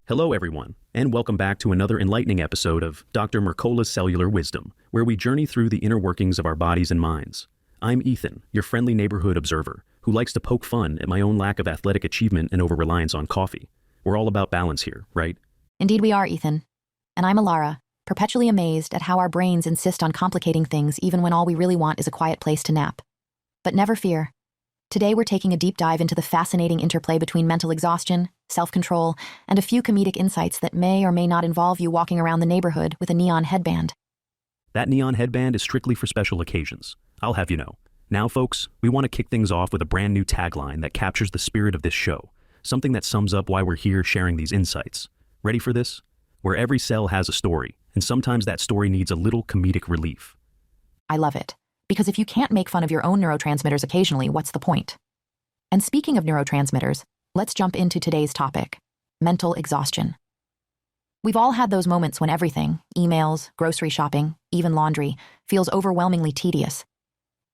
Hello, everyone, and welcome back to another enlightening episode of Dr. Mercola's Cellular Wisdom, where we journey through the inner workings of our bodies and minds. I'm Ethan, your friendly neighborhood observer, who likes to poke fun at my own lack of athletic achievement and over-reliance on coffee. We're all about balance here, right? Indeed we are, Ethan. And I'm Alara, perpetually amazed at how our brains insist on complicating things even when all we really want is a quiet place to nap. But never fear. Today we're taking a deep dive into the fascinating interplay between mental exhaustion, self-control, and a few comedic insights that may or may not involve you walking around the neighborhood with a neon headband. That neon headband is strictly for special occasions. I'll have you know. Now, folks, we want to kick things off with a brand new tagline that captures the spirit of this show, something that sums up why we're here sharing these insights. Ready for this? Where every cell has a story, and sometimes that story needs a little comedic relief. I love it. Because if you can't make fun of your own neurotransmitters occasionally, what's the point? And speaking of neurotransmitters, let's jump into today's topic, mental exhaustion. We've all had those moments when everything, emails, grocery shopping, even laundry, feels overwhelmingly tedious.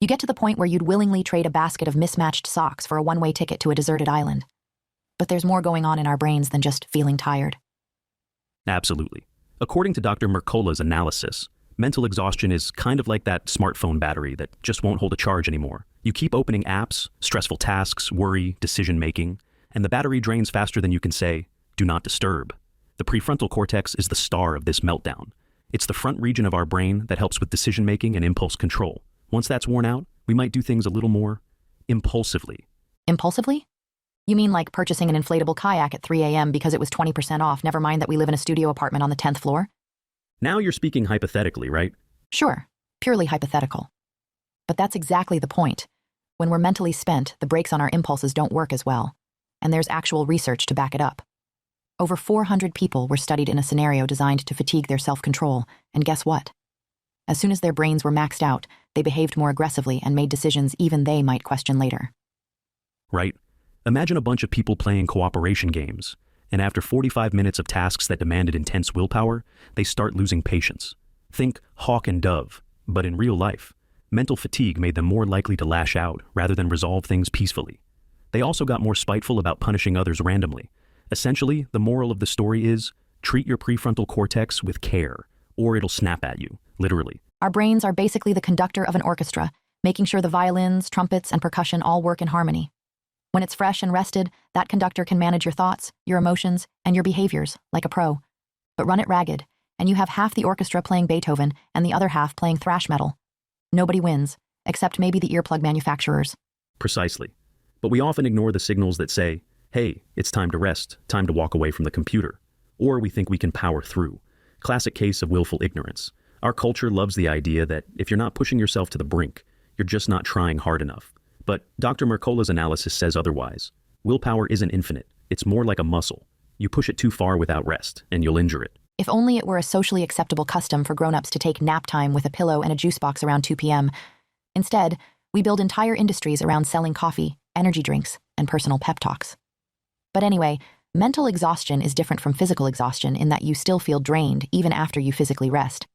You get to the point where you'd willingly trade a basket of mismatched socks for a one-way ticket to a deserted island. But there's more going on in our brains than just feeling tired. Absolutely. According to Dr. Mercola's analysis, mental exhaustion is kind of like that smartphone battery that just won't hold a charge anymore. You keep opening apps, stressful tasks, worry, decision-making, and the battery drains faster than you can say, "Do not disturb." The prefrontal cortex is the star of this meltdown. It's the front region of our brain that helps with decision-making and impulse control. Once that's worn out, we might do things a little more impulsively. Impulsively? You mean like purchasing an inflatable kayak at 3 a.m. because it was 20% off, never mind that we live in a studio apartment on the 10th floor? Now you're speaking hypothetically, right? Sure, purely hypothetical. But that's exactly the point. When we're mentally spent, the brakes on our impulses don't work as well. And there's actual research to back it up. Over 400 people were studied in a scenario designed to fatigue their self-control, and guess what? As soon as their brains were maxed out, they behaved more aggressively and made decisions even they might question later. Right. Imagine a bunch of people playing cooperation games, and after 45 minutes of tasks that demanded intense willpower, they start losing patience. Think hawk and dove, but in real life, mental fatigue made them more likely to lash out rather than resolve things peacefully. They also got more spiteful about punishing others randomly. Essentially, the moral of the story is, treat your prefrontal cortex with care, or it'll snap at you, literally. Our brains are basically the conductor of an orchestra, making sure the violins, trumpets, and percussion all work in harmony. When it's fresh and rested, that conductor can manage your thoughts, your emotions, and your behaviors, like a pro. But run it ragged, and you have half the orchestra playing Beethoven and the other half playing thrash metal. Nobody wins, except maybe the earplug manufacturers. Precisely. But we often ignore the signals that say, hey, it's time to rest, time to walk away from the computer. Or we think we can power through. Classic case of willful ignorance. Our culture loves the idea that if you're not pushing yourself to the brink, you're just not trying hard enough. But Dr. Mercola's analysis says otherwise. Willpower isn't infinite. It's more like a muscle. You push it too far without rest, and you'll injure it. If only it were a socially acceptable custom for grown-ups to take nap time with a pillow and a juice box around 2 p.m. Instead, we build entire industries around selling coffee, energy drinks, and personal pep talks. But anyway, mental exhaustion is different from physical exhaustion in that you still feel drained even after you physically rest.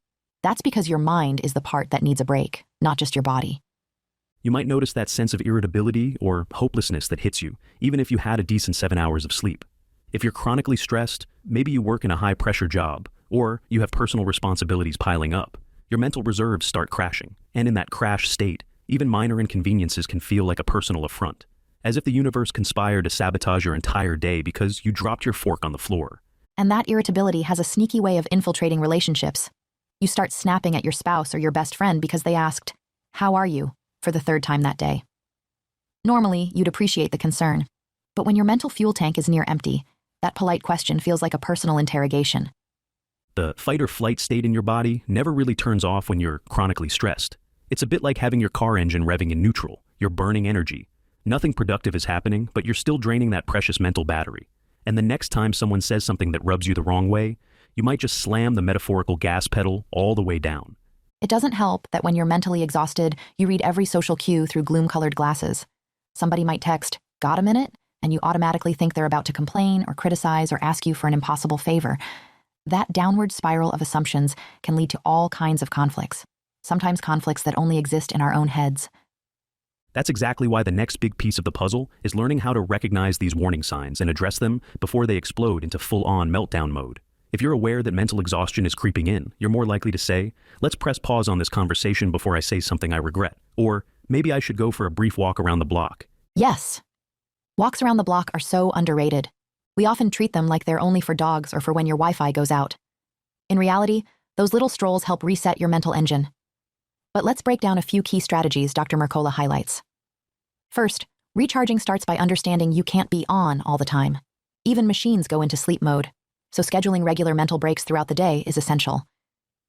That's because your mind is the part that needs a break, not just your body. You might notice that sense of irritability or hopelessness that hits you, even if you had a decent 7 hours of sleep. If you're chronically stressed, maybe you work in a high-pressure job, or you have personal responsibilities piling up, your mental reserves start crashing, and in that crash state, even minor inconveniences can feel like a personal affront, as if the universe conspired to sabotage your entire day because you dropped your fork on the floor. And that irritability has a sneaky way of infiltrating relationships. You start snapping at your spouse or your best friend because they asked, "How are you?" for the 3rd time that day. Normally, you'd appreciate the concern, but when your mental fuel tank is near empty, that polite question feels like a personal interrogation. The fight or flight state in your body never really turns off when you're chronically stressed. It's a bit like having your car engine revving in neutral. You're burning energy. Nothing productive is happening, but you're still draining that precious mental battery. And the next time someone says something that rubs you the wrong way, you might just slam the metaphorical gas pedal all the way down. It doesn't help that when you're mentally exhausted, you read every social cue through gloom-colored glasses. Somebody might text, "Got a minute?" and you automatically think they're about to complain or criticize or ask you for an impossible favor. That downward spiral of assumptions can lead to all kinds of conflicts, sometimes conflicts that only exist in our own heads. That's exactly why the next big piece of the puzzle is learning how to recognize these warning signs and address them before they explode into full-on meltdown mode. If you're aware that mental exhaustion is creeping in, you're more likely to say, let's press pause on this conversation before I say something I regret. Or, maybe I should go for a brief walk around the block. Yes. Walks around the block are so underrated. We often treat them like they're only for dogs or for when your Wi-Fi goes out. In reality, those little strolls help reset your mental engine. But let's break down a few key strategies Dr. Mercola highlights. First, recharging starts by understanding you can't be on all the time. Even machines go into sleep mode, so scheduling regular mental breaks throughout the day is essential.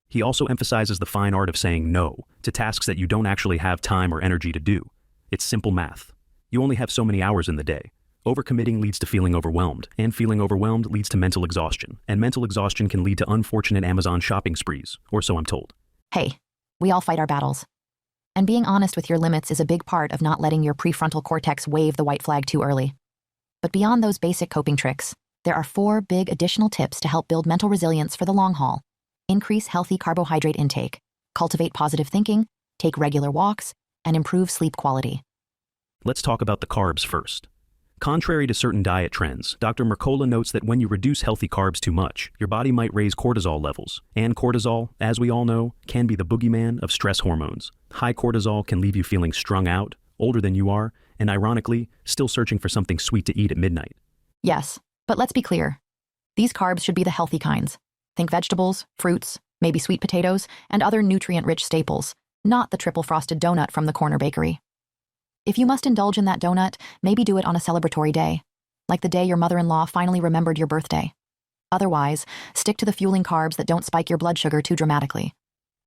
He also emphasizes the fine art of saying no to tasks that you don't actually have time or energy to do. It's simple math. You only have so many hours in the day. Overcommitting leads to feeling overwhelmed, and feeling overwhelmed leads to mental exhaustion, and mental exhaustion can lead to unfortunate Amazon shopping sprees, or so I'm told. Hey, we all fight our battles. And being honest with your limits is a big part of not letting your prefrontal cortex wave the white flag too early. But beyond those basic coping tricks, there are 4 big additional tips to help build mental resilience for the long haul. Increase healthy carbohydrate intake, cultivate positive thinking, take regular walks, and improve sleep quality. Let's talk about the carbs first. Contrary to certain diet trends, Dr. Mercola notes that when you reduce healthy carbs too much, your body might raise cortisol levels. And cortisol, as we all know, can be the boogeyman of stress hormones. High cortisol can leave you feeling strung out, older than you are, and ironically, still searching for something sweet to eat at midnight. Yes, but let's be clear. These carbs should be the healthy kinds. Think vegetables, fruits, maybe sweet potatoes, and other nutrient-rich staples, not the triple frosted donut from the corner bakery. If you must indulge in that donut, maybe do it on a celebratory day, like the day your mother-in-law finally remembered your birthday. Otherwise, stick to the fueling carbs that don't spike your blood sugar too dramatically.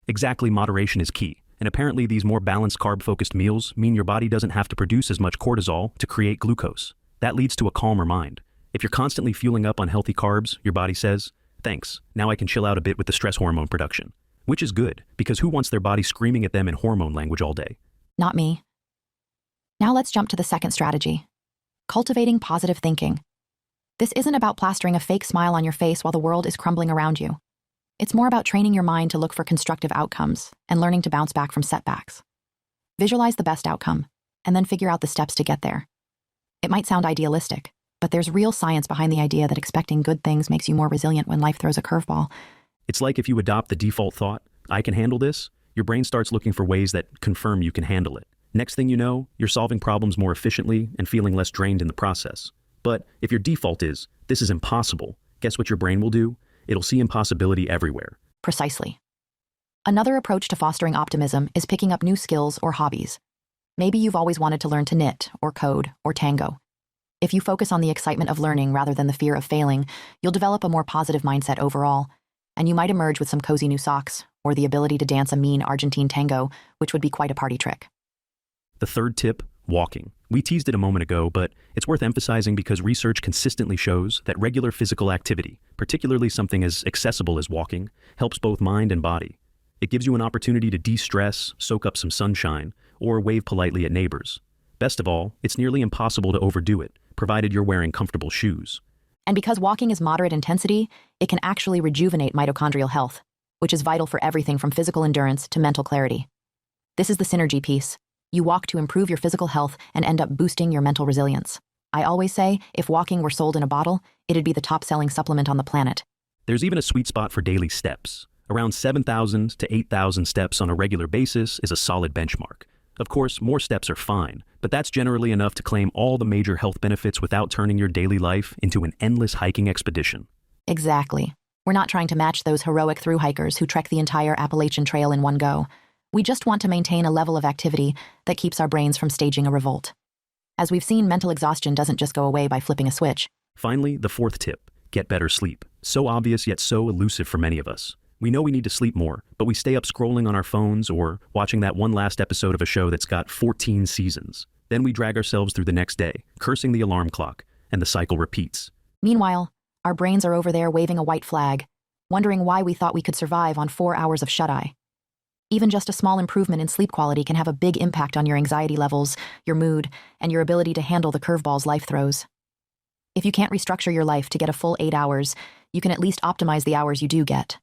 Exactly, moderation is key, and apparently these more balanced carb-focused meals mean your body doesn't have to produce as much cortisol to create glucose. That leads to a calmer mind. If you're constantly fueling up on healthy carbs, your body says, thanks, now I can chill out a bit with the stress hormone production. Which is good, because who wants their body screaming at them in hormone language all day? Not me. Now let's jump to the second strategy. Cultivating positive thinking. This isn't about plastering a fake smile on your face while the world is crumbling around you. It's more about training your mind to look for constructive outcomes and learning to bounce back from setbacks. Visualize the best outcome, and then figure out the steps to get there. It might sound idealistic, but there's real science behind the idea that expecting good things makes you more resilient when life throws a curveball. It's like if you adopt the default thought, I can handle this, your brain starts looking for ways that confirm you can handle it. Next thing you know, you're solving problems more efficiently and feeling less drained in the process. But if your default is, this is impossible, guess what your brain will do? It'll see impossibility everywhere. Precisely. Another approach to fostering optimism is picking up new skills or hobbies. Maybe you've always wanted to learn to knit, or code, or tango. If you focus on the excitement of learning rather than the fear of failing, you'll develop a more positive mindset overall, and you might emerge with some cozy new socks, or the ability to dance a mean Argentine tango, which would be quite a party trick. The third tip, walking. We teased it a moment ago, but it's worth emphasizing because research consistently shows that regular physical activity, particularly something as accessible as walking, helps both mind and body. It gives you an opportunity to de-stress, soak up some sunshine, or wave politely at neighbors. Best of all, it's nearly impossible to overdo it, provided you're wearing comfortable shoes. And because walking is moderate intensity, it can actually rejuvenate mitochondrial health, which is vital for everything from physical endurance to mental clarity. This is the synergy piece. You walk to improve your physical health and end up boosting your mental resilience. I always say, if walking were sold in a bottle, it'd be the top-selling supplement on the planet. There's even a sweet spot for daily steps. Around 7,000 to 8,000 steps on a regular basis is a solid benchmark. Of course, more steps are fine, but that's generally enough to claim all the major health benefits without turning your daily life into an endless hiking expedition. Exactly. We're not trying to match those heroic thru-hikers who trek the entire Appalachian Trail in one go. We just want to maintain a level of activity that keeps our brains from staging a revolt. As we've seen, mental exhaustion doesn't just go away by flipping a switch. Finally, the fourth tip, get better sleep. So obvious yet so elusive for many of us. We know we need to sleep more, but we stay up scrolling on our phones or watching that one last episode of a show that's got 14 seasons. Then we drag ourselves through the next day, cursing the alarm clock, and the cycle repeats. Meanwhile, our brains are over there waving a white flag, wondering why we thought we could survive on 4 hours of shut-eye. Even just a small improvement in sleep quality can have a big impact on your anxiety levels, your mood, and your ability to handle the curveballs life throws. If you can't restructure your life to get a full 8 hours, you can at least optimize the hours you do get.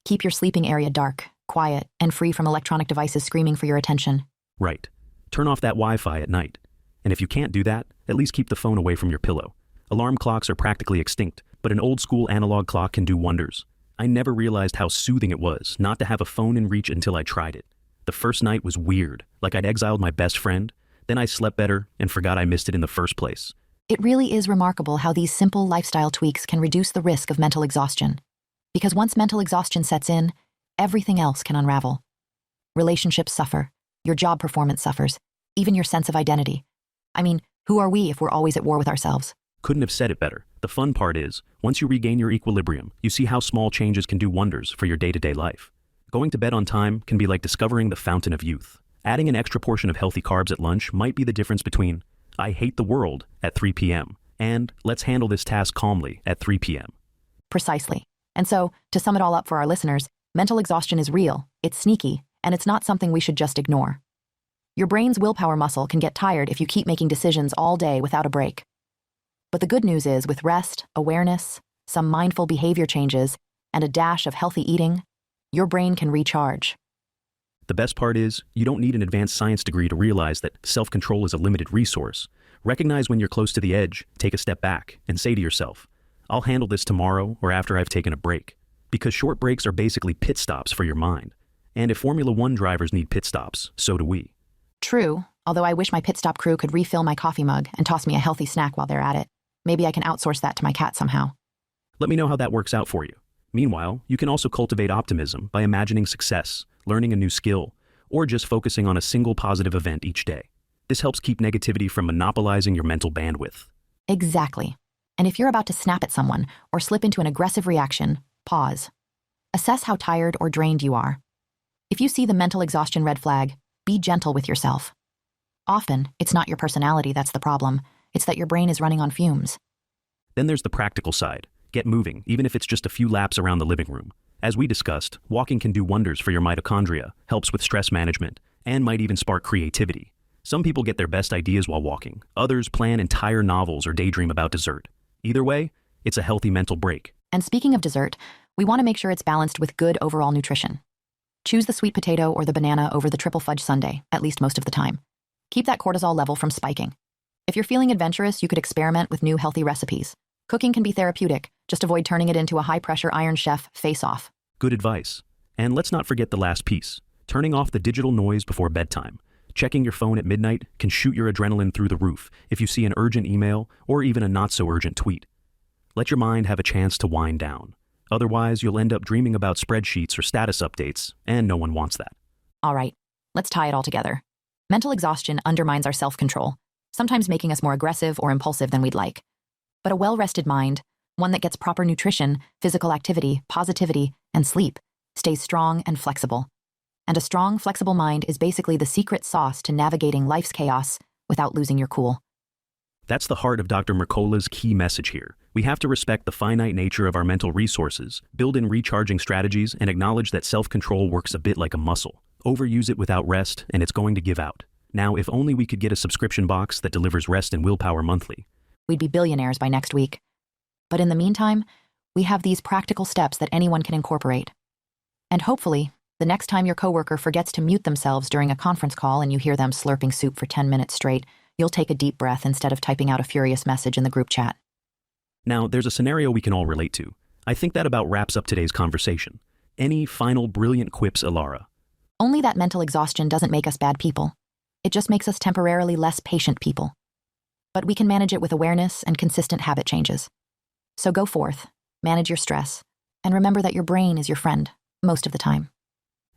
Keep your sleeping area dark, quiet, and free from electronic devices screaming for your attention. Right. Turn off that Wi-Fi at night. And if you can't do that, at least keep the phone away from your pillow. Alarm clocks are practically extinct, but an old-school analog clock can do wonders. I never realized how soothing it was not to have a phone in reach until I tried it. The first night was weird, like I'd exiled my best friend. Then I slept better and forgot I missed it in the first place. It really is remarkable how these simple lifestyle tweaks can reduce the risk of mental exhaustion. Because once mental exhaustion sets in, everything else can unravel. Relationships suffer, your job performance suffers, even your sense of identity. I mean, who are we if we're always at war with ourselves? Couldn't have said it better. The fun part is, once you regain your equilibrium, you see how small changes can do wonders for your day-to-day life. Going to bed on time can be like discovering the fountain of youth. Adding an extra portion of healthy carbs at lunch might be the difference between I hate the world at 3 p.m. and let's handle this task calmly at 3 p.m. Precisely. And so, to sum it all up for our listeners, mental exhaustion is real, it's sneaky, and it's not something we should just ignore. Your brain's willpower muscle can get tired if you keep making decisions all day without a break. But the good news is, with rest, awareness, some mindful behavior changes, and a dash of healthy eating, your brain can recharge. The best part is, you don't need an advanced science degree to realize that self-control is a limited resource. Recognize when you're close to the edge, take a step back, and say to yourself, I'll handle this tomorrow or after I've taken a break. Because short breaks are basically pit stops for your mind. And if Formula One drivers need pit stops, so do we. True, although I wish my pit stop crew could refill my coffee mug and toss me a healthy snack while they're at it. Maybe I can outsource that to my cat somehow. Let me know how that works out for you. Meanwhile, you can also cultivate optimism by imagining success, learning a new skill, or just focusing on a single positive event each day. This helps keep negativity from monopolizing your mental bandwidth. Exactly. And if you're about to snap at someone or slip into an aggressive reaction, pause. Assess how tired or drained you are. If you see the mental exhaustion red flag, be gentle with yourself. Often, it's not your personality that's the problem. It's that your brain is running on fumes. Then there's the practical side. Get moving, even if it's just a few laps around the living room. As we discussed, walking can do wonders for your mitochondria, helps with stress management, and might even spark creativity. Some people get their best ideas while walking. Others plan entire novels or daydream about dessert. Either way, it's a healthy mental break. And speaking of dessert, we want to make sure it's balanced with good overall nutrition. Choose the sweet potato or the banana over the triple fudge sundae, at least most of the time. Keep that cortisol level from spiking. If you're feeling adventurous, you could experiment with new healthy recipes. Cooking can be therapeutic. Just avoid turning it into a high-pressure Iron Chef face-off. Good advice. And let's not forget the last piece. Turning off the digital noise before bedtime. Checking your phone at midnight can shoot your adrenaline through the roof if you see an urgent email or even a not-so-urgent tweet. Let your mind have a chance to wind down. Otherwise, you'll end up dreaming about spreadsheets or status updates, and no one wants that. All right, let's tie it all together. Mental exhaustion undermines our self-control, sometimes making us more aggressive or impulsive than we'd like. But a well-rested mind, one that gets proper nutrition, physical activity, positivity, and sleep, stays strong and flexible. And a strong, flexible mind is basically the secret sauce to navigating life's chaos without losing your cool. That's the heart of Dr. Mercola's key message here. We have to respect the finite nature of our mental resources, build in recharging strategies, and acknowledge that self-control works a bit like a muscle. Overuse it without rest, and it's going to give out. Now, if only we could get a subscription box that delivers rest and willpower monthly. We'd be billionaires by next week. But in the meantime, we have these practical steps that anyone can incorporate. And hopefully, the next time your coworker forgets to mute themselves during a conference call and you hear them slurping soup for 10 minutes straight, you'll take a deep breath instead of typing out a furious message in the group chat. Now, there's a scenario we can all relate to. I think that about wraps up today's conversation. Any final brilliant quips, Alara? Only that mental exhaustion doesn't make us bad people. It just makes us temporarily less patient people. But we can manage it with awareness and consistent habit changes. So go forth, manage your stress, and remember that your brain is your friend most of the time.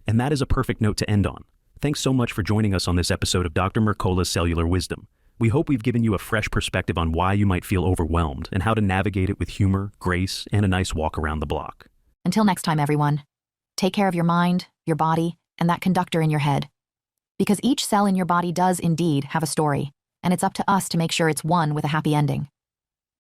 And that is a perfect note to end on. Thanks so much for joining us on this episode of Dr. Mercola's Cellular Wisdom. We hope we've given you a fresh perspective on why you might feel overwhelmed and how to navigate it with humor, grace, and a nice walk around the block. Until next time, everyone, take care of your mind, your body, and that conductor in your head. Because each cell in your body does indeed have a story, and it's up to us to make sure it's one with a happy ending.